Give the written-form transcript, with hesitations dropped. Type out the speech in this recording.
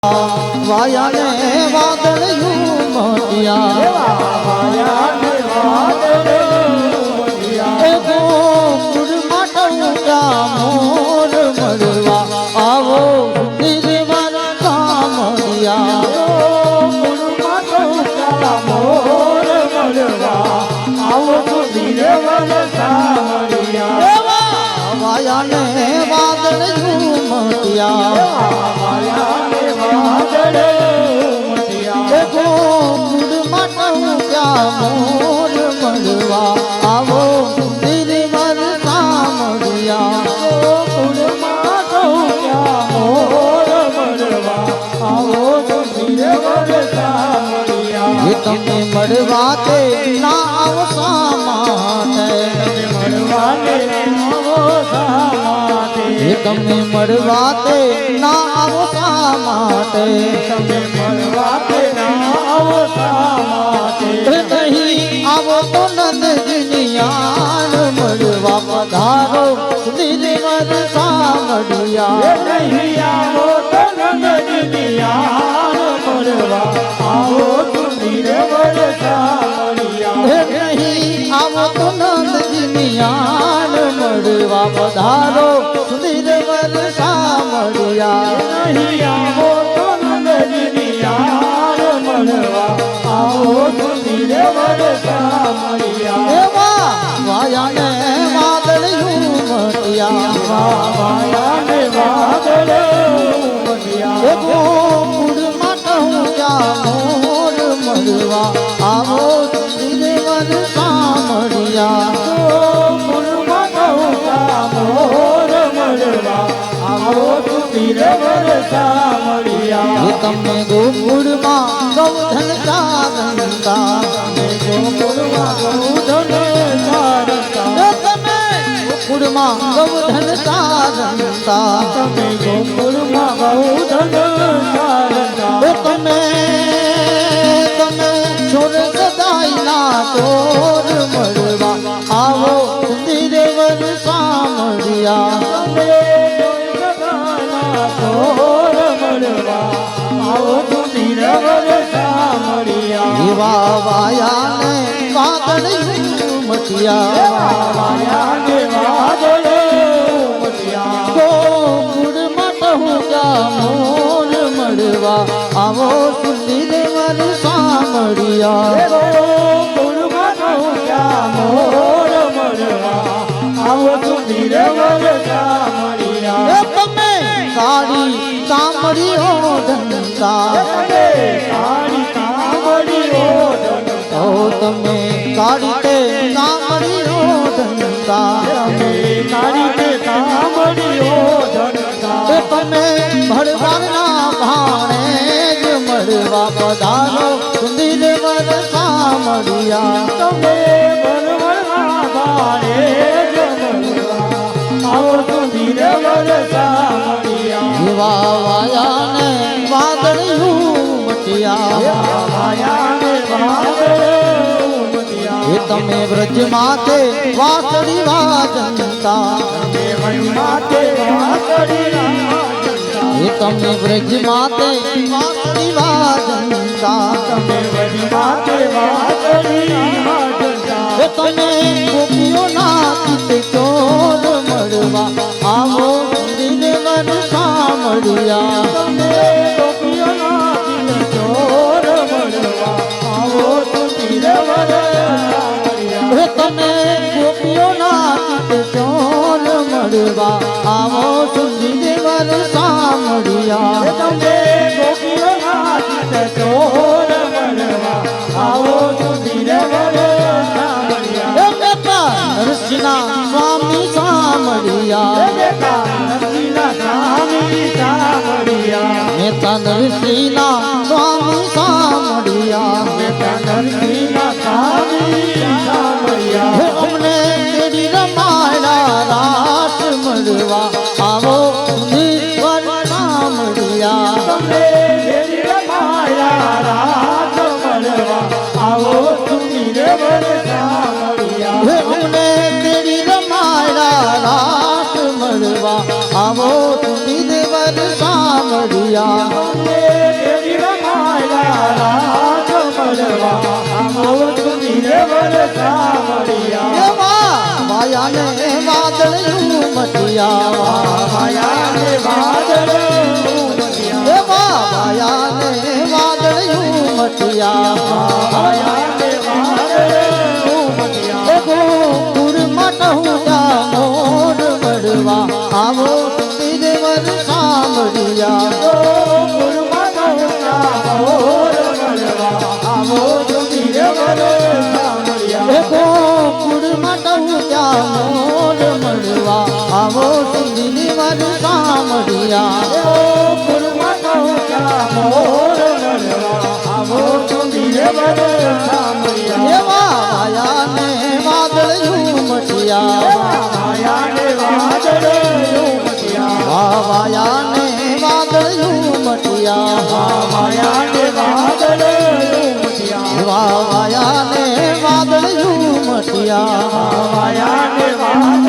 વાયાને વાદળયું મોતિયા વાયાને વાદળયું મોતિયા એ ગોકુળ માટુકા મોર મળવા આવો નિર્મલ કામડિયા ગોકુળ માટુકા મોર મળવા આવો નિર્મલ કામડિયા વાયાને વાદળયું મોતિયા મોર મળવા આવો નિર્મલ કામડિયા ગોકુળમાં ગૌયા મોર મળવા આવો નિર્મલ કામડિયા એ તમને મળવા તે ના આવશા માટે મળવાને આવો સામાતે એ તમને મળવા તે ના આવશા માટે તમે મળવા તે ના આવો સામાતે નહીં આવો તો નંદજીનિયાણ મળવા પધારો નિર્મલ કામડિયા નહીં આવો તો નંદજીનિયાણ મળવા આવો નિર્મલ કામડિયા નહીં આવો તો નંદજીનિયાણ મળવા પધારો નિર્મલ કામડિયા નહીં આવો તો નંદજીનિયાણ મળવા આવો નિર્મલ કામડિયા એવા વાયાને વાદળયું મોતિયા વાયાને વાદળયું મોતિયા એ ગોકુળ માટુકા મોર મળવા આવો નિર્મલ કામડિયા ગોકુળમાં ગૌયા મોર મળવા આવો નિર્મલ કામડિયા એ તમને ગોકુળમાં ગૌધન ચારંતા ગોકુળમાં ગૌધન ચારતા એ તમે ગોકુળમાં ગૌધન ચારંતા તમે ગોકુળમાં ગૌધન ચારતા એ તમે છોડ સદાયના ચોર મળવા આવો નિર્મલ કામડિયા તમે સદાના તોર મળવા આવો નિર્મલ કામડિયા એવા વાયાને વાદળયું મટિયા વાયાને વાદળયું મોતિયા ગોકુળ માટુકા મોર મળવા આવો નિર્મલ કામડિયા ગોકુળમાં ગૌયા મોર મળવા આવો નિર્મલ કામડિયા એ તમે કાળી કામડીઓ ધનતા કાળી કામડીઓ ધનતા ઓ તમે કાળી તે કામડીઓ ધનતા તમે કાળી તે કામડીઓ ધનતા એ તમે ભરવાના ભાણે જ મળવા પધારો નિર્મલ કામડિયા તમે બરવરના બાણે જ મળવા આવો નિર્મલ કામડિયા એવા વાયાને વાદળયું મટિયા વાયાને વાદળયું મોતિયા એ તમે વ્રજ માથે વાસળી વાજનતા તમે વનમાતે વાસળી વાજતા એ તમે વ્રજ માથે વાસળી વાજનતા તમે વનમાતે વાસળી વાજતા એ તમે ગોપીઓના ચિત્ત ચોર મળવા આવો નિર્મલ કામડિયા તમે ગોપીઓના દિલ ચોર મળવા આવો નિર્મલ કામડિયા એ તમે ગોપીઓના ચિત્ત ચોર મળવા આવો નિર્મલ કામડિયા તમે ગોપીઓના ચિત્ત ચોર મળવા આવો નિર્મલ કામડિયા નરસિંહના સ્વામી સામડિયા નેતા નરસિંહના સ્વામી સામડિયા હે અમને તેડી રમાડા રાસ મળવા આવો નિર્મલ કામડિયા હે અમને તેડી રમાડા રાસ મળવા આવો નિર્મલ કામડિયા મળવા ઉમટ્યા આયા ને વાદળે ઉમટ્યા એ ગોકુળમાં ટહુકા મોર મળવા આવો તીરવર સાંભળ્યા ગોકુળમાં ટહુકા મોર મળવા આવો તીરવર સાંભળ્યા એ ગોકુળમાં ટહુકા મોર મળવા આવો તીરવર સાંભળ્યા ગોકુળમાં ટહુકા મોર મળવા આવો તીરવર સાંભળ્યા એવા વાયાને વાદળ ઉમટ્યા આયા ને વાદળે ઉમટ્યા વાયાને વાદળ ઉમટ્યા આયા ને વાદળે ઉમટ્યા વાયાને વાદળ ઉમટ્યા આયા ને વાદળે